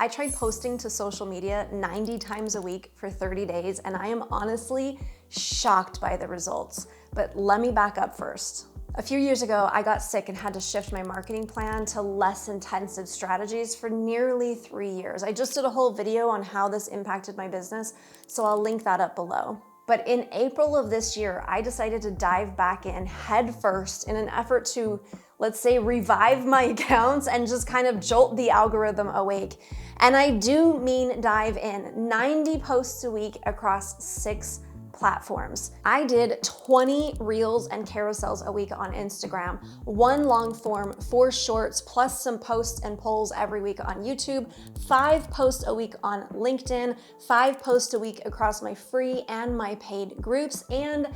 I tried posting to social media 90 times a week for 30 days, and I am honestly shocked by the results. But let me back up first. A few years ago, I got sick and had to shift my marketing plan to less intensive strategies for nearly 3 years. I just did a whole video on how this impacted my business, so I'll link that up below. But in April of this year, I decided to dive back in head first in an effort to, let's say, revive my accounts and just kind of jolt the algorithm awake. And I do mean dive in. 90 posts a week across 6 platforms. I did 20 reels and carousels a week on Instagram, 1 long form, 4 shorts, plus some posts and polls every week on YouTube, 5 posts a week on LinkedIn, 5 posts a week across my free and my paid groups, and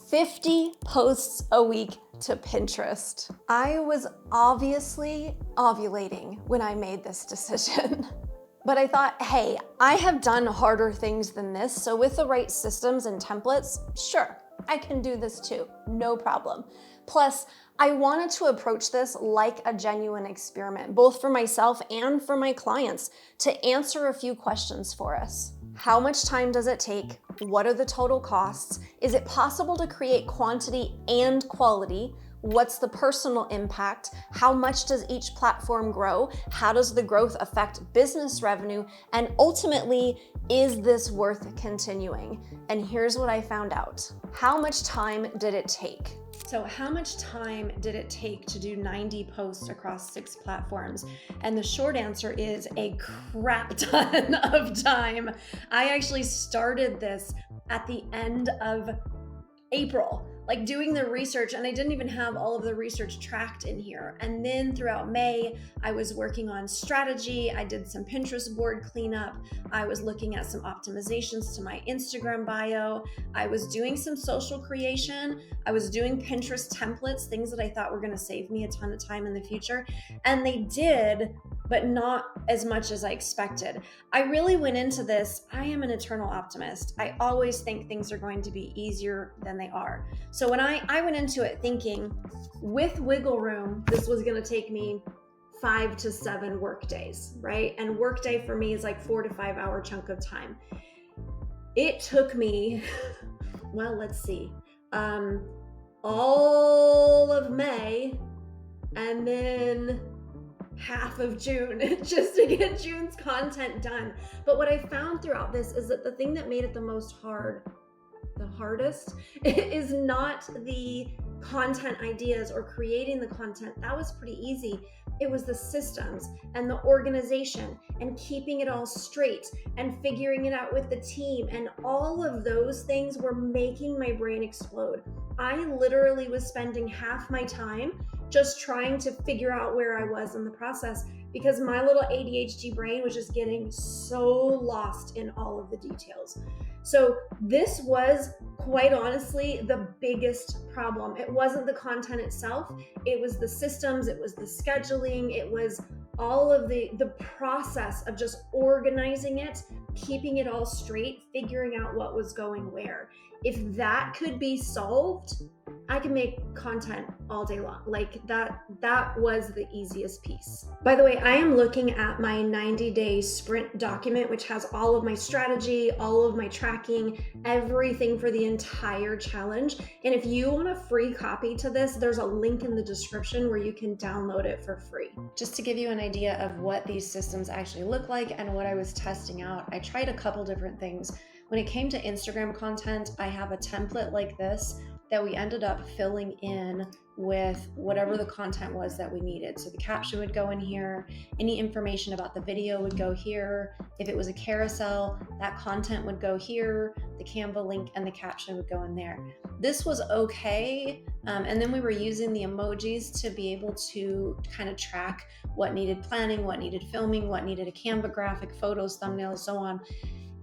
50 posts a week to Pinterest. I was obviously ovulating when I made this decision. But I thought, hey, I have done harder things than this, so with the right systems and templates, sure, I can do this too, no problem. Plus, I wanted to approach this like a genuine experiment, both for myself and for my clients, to answer a few questions for us. How much time does it take? What are the total costs? Is it possible to create quantity and quality? What's the personal impact? How much does each platform grow? How does the growth affect business revenue? And ultimately, is this worth continuing? And here's what I found out. How much time did it take? So how much time did it take to do 90 posts across 6 platforms? And the short answer is a crap ton of time. I actually started this at the end of April, like doing the research, and I didn't even have all of the research tracked in here. And then throughout May, I was working on strategy. I did some Pinterest board cleanup. I was looking at some optimizations to my Instagram bio. I was doing some social creation. I was doing Pinterest templates, things that I thought were going to save me a ton of time in the future. And they did, but not as much as I expected. I really went into this, I am an eternal optimist. I always think things are going to be easier than they are. So when I went into it thinking, with wiggle room, this was gonna take me 5 to 7 work days, right? And work day for me is like 4 to 5 hour chunk of time. It took me, well, let's see, all of May and then half of June just to get June's content done. But what I found throughout this is that the thing that made it the hardest is not the content ideas or creating the content. That was pretty easy. It was the systems and the organization and keeping it all straight and figuring it out with the team. And all of those things were making my brain explode. I literally was spending half my time just trying to figure out where I was in the process because my little ADHD brain was just getting so lost in all of the details. So this was, quite honestly, the biggest problem. It wasn't the content itself, it was the systems, it was the scheduling, it was all of the process of just organizing it, keeping it all straight, figuring out what was going where. If that could be solved, I can make content all day long. Like that was the easiest piece. By the way, I am looking at my 90-day sprint document, which has all of my strategy, all of my tracking, everything for the entire challenge. And if you want a free copy to this, there's a link in the description where you can download it for free. Just to give you an idea of what these systems actually look like and what I was testing out, I tried a couple different things. When it came to Instagram content, I have a template like this that we ended up filling in with whatever the content was that we needed. So the caption would go in here, any information about the video would go here. If it was a carousel, that content would go here, the Canva link and the caption would go in there. This was okay. And then we were using the emojis to be able to kind of track what needed planning, what needed filming, what needed a Canva graphic, photos, thumbnails, so on.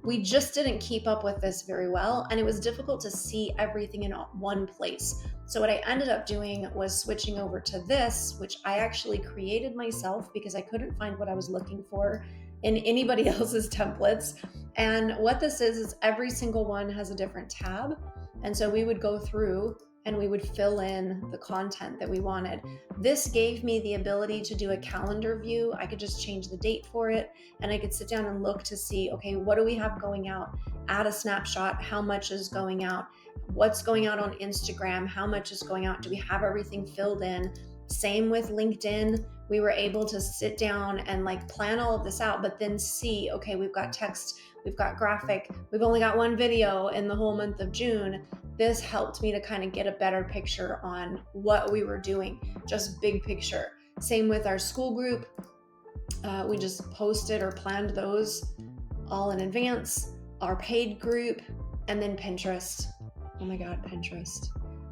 We just didn't keep up with this very well, and it was difficult to see everything in one place. So what I ended up doing was switching over to this, which I actually created myself because I couldn't find what I was looking for in anybody else's templates. And what this is every single one has a different tab. And so we would go through and we would fill in the content that we wanted. This gave me the ability to do a calendar view. I could just change the date for it, and I could sit down and look to see, okay, what do we have going out? Add a snapshot, how much is going out? What's going out on Instagram? How much is going out? Do we have everything filled in? Same with LinkedIn. We were able to sit down and plan all of this out, but then see, okay, we've got text, we've got graphic, we've only got one video in the whole month of June. This helped me to kind of get a better picture on what we were doing, just big picture. Same with our school group. We just posted or planned those all in advance. Our paid group, and then Pinterest. Oh my God, Pinterest.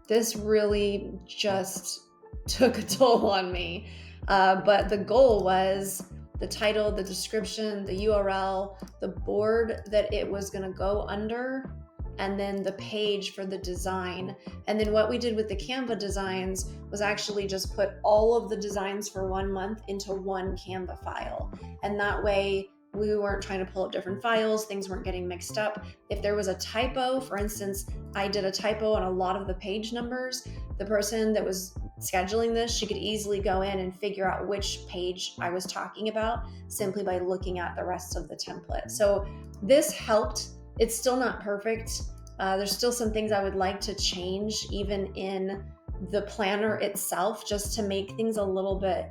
This really just took a toll on me. But the goal was the title, the description, the URL, the board that it was going to go under, and then the page for the design. And then what we did with the Canva designs was actually just put all of the designs for 1 month into one Canva file. And that way we weren't trying to pull up different files, things weren't getting mixed up. If there was a typo, for instance, I did a typo on a lot of the page numbers, the person that was scheduling this, she could easily go in and figure out which page I was talking about simply by looking at the rest of the template. So this helped. It's still not perfect. There's still some things I would like to change even in the planner itself, just to make things a little bit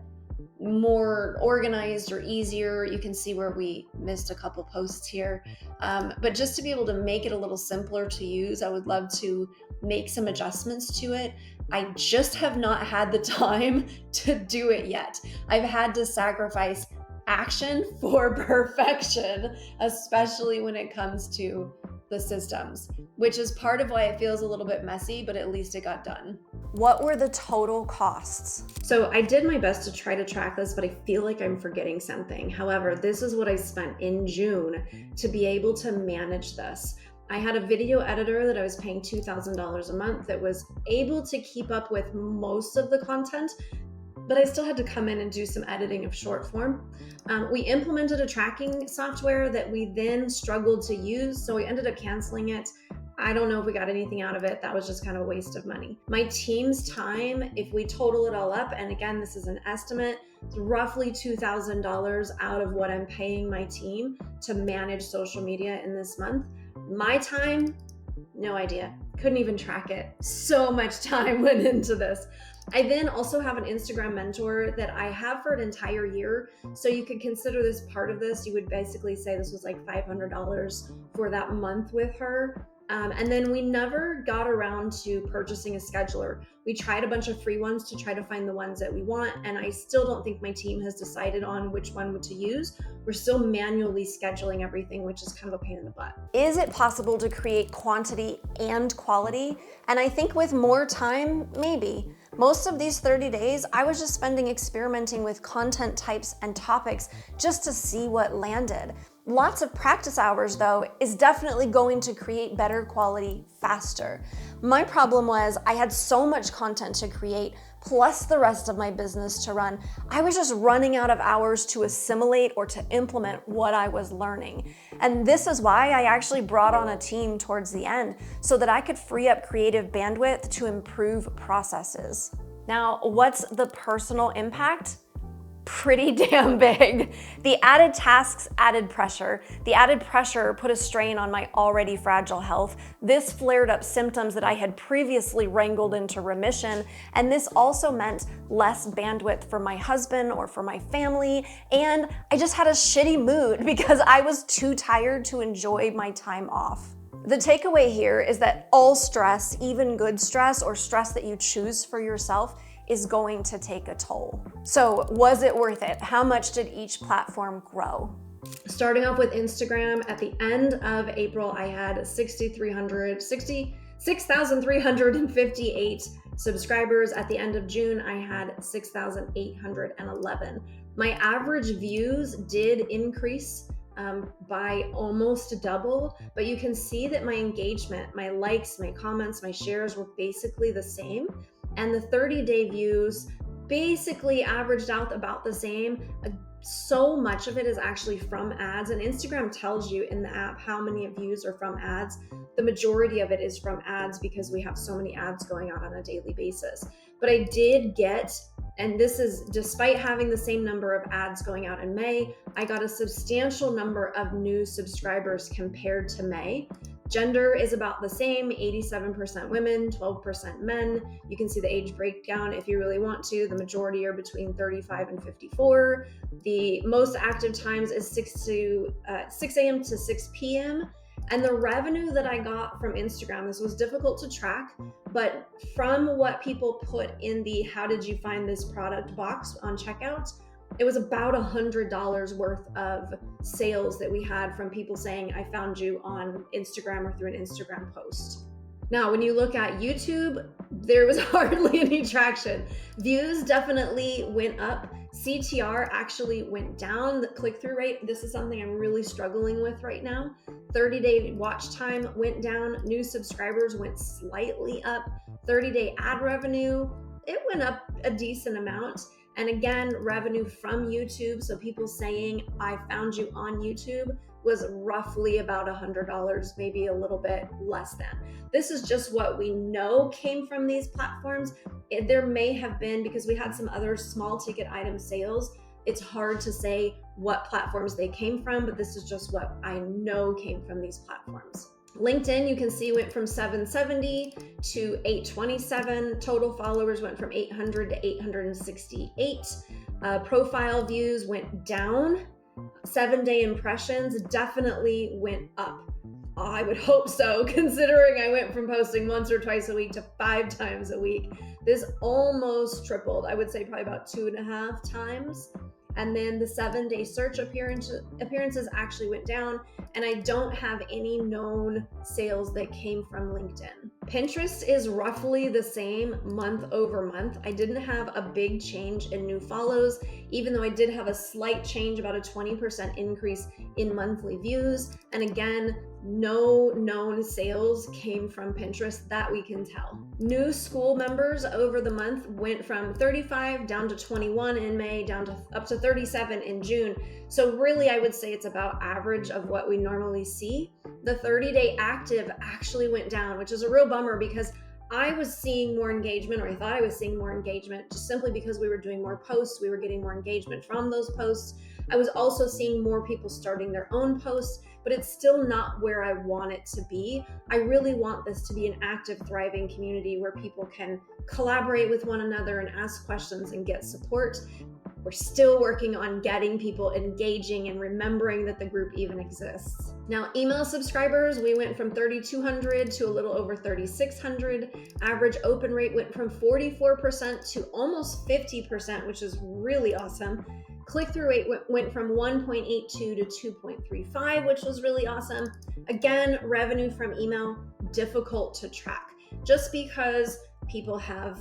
more organized or easier. You can see where we missed a couple posts here. But just to be able to make it a little simpler to use, I would love to make some adjustments to it. I just have not had the time to do it yet. I've had to sacrifice action for perfection, especially when it comes to the systems, which is part of why it feels a little bit messy, but at least it got done. What were the total costs? So I did my best to try to track this, but I feel like I'm forgetting something. However, this is what I spent in June to be able to manage this. I had a video editor that I was paying $2,000 a month that was able to keep up with most of the content, but I still had to come in and do some editing of short form. We implemented a tracking software that we then struggled to use, so we ended up canceling it. I don't know if we got anything out of it. That was just kind of a waste of money. My team's time, if we total it all up, and again, this is an estimate, it's roughly $2,000 out of what I'm paying my team to manage social media in this month. My time, no idea. Couldn't even track it. So much time went into this. I then also have an Instagram mentor that I have for an entire year. So you could consider this part of this. You would basically say this was like $500 for that month with her. And then we never got around to purchasing a scheduler. We tried a bunch of free ones to try to find the ones that we want, and I still don't think my team has decided on which one to use. We're still manually scheduling everything, which is kind of a pain in the butt. Is it possible to create quantity and quality? And I think with more time, maybe. Most of these 30 days, I was just spending experimenting with content types and topics just to see what landed. Lots of practice hours, though, is definitely going to create better quality faster. My problem was I had so much content to create, plus the rest of my business to run. I was just running out of hours to assimilate or to implement what I was learning. And this is why I actually brought on a team towards the end, so that I could free up creative bandwidth to improve processes. Now, what's the personal impact? Pretty damn big. The added tasks added pressure. The added pressure put a strain on my already fragile health. This flared up symptoms that I had previously wrangled into remission, and this also meant less bandwidth for my husband or for my family, and I just had a shitty mood because I was too tired to enjoy my time off. The takeaway here is that all stress, even good stress or stress that you choose for yourself, is going to take a toll. So was it worth it? How much did each platform grow? Starting off with Instagram, at the end of April, I had 6,358 subscribers. At the end of June, I had 6,811. My average views did increase by almost double, but you can see that my engagement, my likes, my comments, my shares were basically the same. And the 30-day views basically averaged out about the same. So much of it is actually from ads, and Instagram tells you in the app how many views are from ads. the majority of it is from ads because we have so many ads going out on a daily basis. But I did get, and this is despite having the same number of ads going out in May, I got a substantial number of new subscribers compared to May. Gender is about the same, 87% women, 12% men. You can see the age breakdown if you really want to. The majority are between 35 and 54. The most active times is 6 a.m. to 6 p.m. And the revenue that I got from Instagram, this was difficult to track, but from what people put in the how did you find this product box on checkout, it was about $100 worth of sales that we had from people saying, I found you on Instagram or through an Instagram post. Now, when you look at YouTube, there was hardly any traction. Views definitely went up. CTR actually went down. The click-through rate, this is something I'm really struggling with right now. 30-day watch time went down. New subscribers went slightly up. 30-day ad revenue, it went up a decent amount. And again, revenue from YouTube, so people saying, I found you on YouTube, was roughly about $100, maybe a little bit less than. This is just what we know came from these platforms. There may have been, because we had some other small ticket item sales, it's hard to say what platforms they came from, but this is just what I know came from these platforms. LinkedIn, you can see, went from 770 to 827. Total followers went from 800 to 868. Profile views went down. 7-day impressions definitely went up. I would hope so, considering I went from posting once or twice a week to 5 times a week. This almost tripled. I would say probably about 2.5 times. And then the 7-day search appearances actually went down, and I don't have any known sales that came from LinkedIn. Pinterest is roughly the same month over month. I didn't have a big change in new follows, even though I did have a slight change, about a 20% increase in monthly views. And again, no known sales came from Pinterest that we can tell. New school members over the month went from 35 down to 21 in May, down to up to 37 in June. So really, I would say it's about average of what we normally see. The 30-day active actually went down, which is a real bummer because I was seeing more engagement, or I thought I was seeing more engagement, just simply because we were doing more posts. We were getting more engagement from those posts. I was also seeing more people starting their own posts, but it's still not where I want it to be. I really want this to be an active, thriving community where people can collaborate with one another and ask questions and get support. We're still working on getting people engaging and remembering that the group even exists. Now, email subscribers, we went from 3,200 to a little over 3,600. Average open rate went from 44% to almost 50%, which is really awesome. Click-through rate went from 1.82 to 2.35, which was really awesome. Again, revenue from email, difficult to track, just because people have,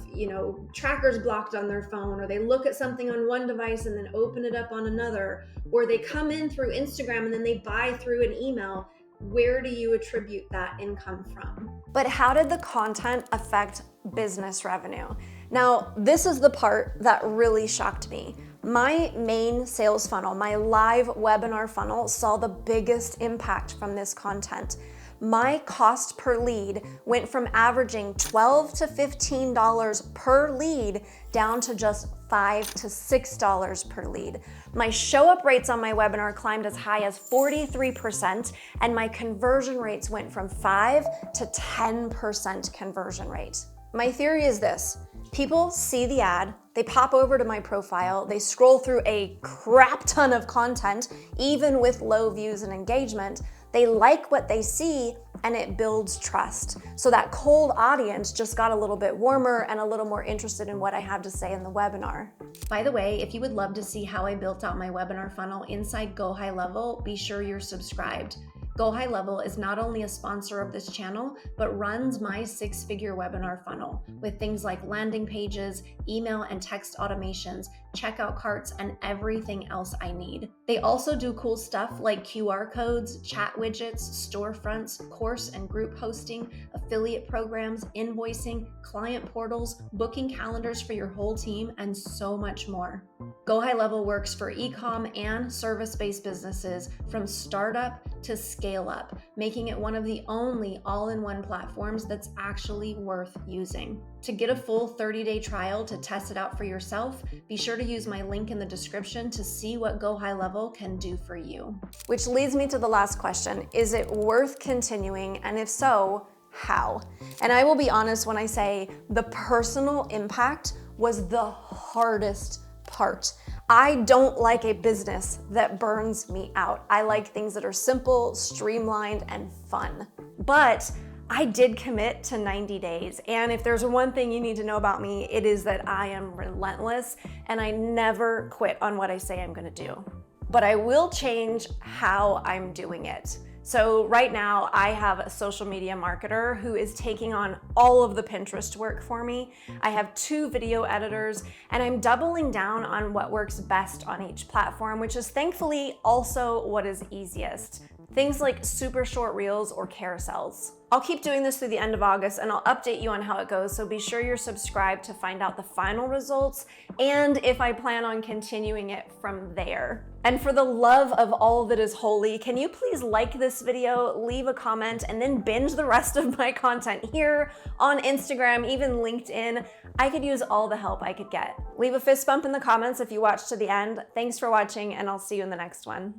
trackers blocked on their phone, or they look at something on one device and then open it up on another, or they come in through Instagram and then they buy through an email. Where do you attribute that income from? But how did the content affect business revenue? Now, this is the part that really shocked me. My main sales funnel, my live webinar funnel, saw the biggest impact from this content. My cost per lead went from averaging $12 to $15 per lead down to just $5 to $6 per lead. My show up rates on my webinar climbed as high as 43%, and my conversion rates went from 5 to 10% conversion rate. My theory is this: people see the ad, they pop over to my profile, they scroll through a crap ton of content, even with low views and engagement. They like what they see, and it builds trust. So that cold audience just got a little bit warmer and a little more interested in what I have to say in the webinar. By the way, if you would love to see how I built out my webinar funnel inside Go High Level, be sure you're subscribed. Go High Level is not only a sponsor of this channel, but runs my 6-figure webinar funnel with things like landing pages, email and text automations, checkout carts, and everything else I need. They also do cool stuff like QR codes, chat widgets, storefronts, course and group hosting, affiliate programs, invoicing, client portals, booking calendars for your whole team, and so much more. Go High Level works for e-com and service-based businesses from startup to scale up, making it one of the only all-in-one platforms that's actually worth using. To get a full 30-day trial to test it out for yourself, be sure to use my link in the description to see what Go High Level can do for you. Which leads me to the last question. Is it worth continuing? And if so, how? And I will be honest when I say the personal impact was the hardest part. I don't like a business that burns me out. I like things that are simple, streamlined, and fun. But I did commit to 90 days. And if there's one thing you need to know about me, it is that I am relentless and I never quit on what I say I'm gonna do. But I will change how I'm doing it. So right now I have a social media marketer who is taking on all of the Pinterest work for me. I have 2 video editors, and I'm doubling down on what works best on each platform, which is thankfully also what is easiest. Things like super short reels or carousels. I'll keep doing this through the end of August and I'll update you on how it goes, so be sure you're subscribed to find out the final results and if I plan on continuing it from there. And for the love of all that is holy, can you please like this video, leave a comment, and then binge the rest of my content here on Instagram, even LinkedIn. I could use all the help I could get. Leave a fist bump in the comments if you watched to the end. Thanks for watching, and I'll see you in the next one.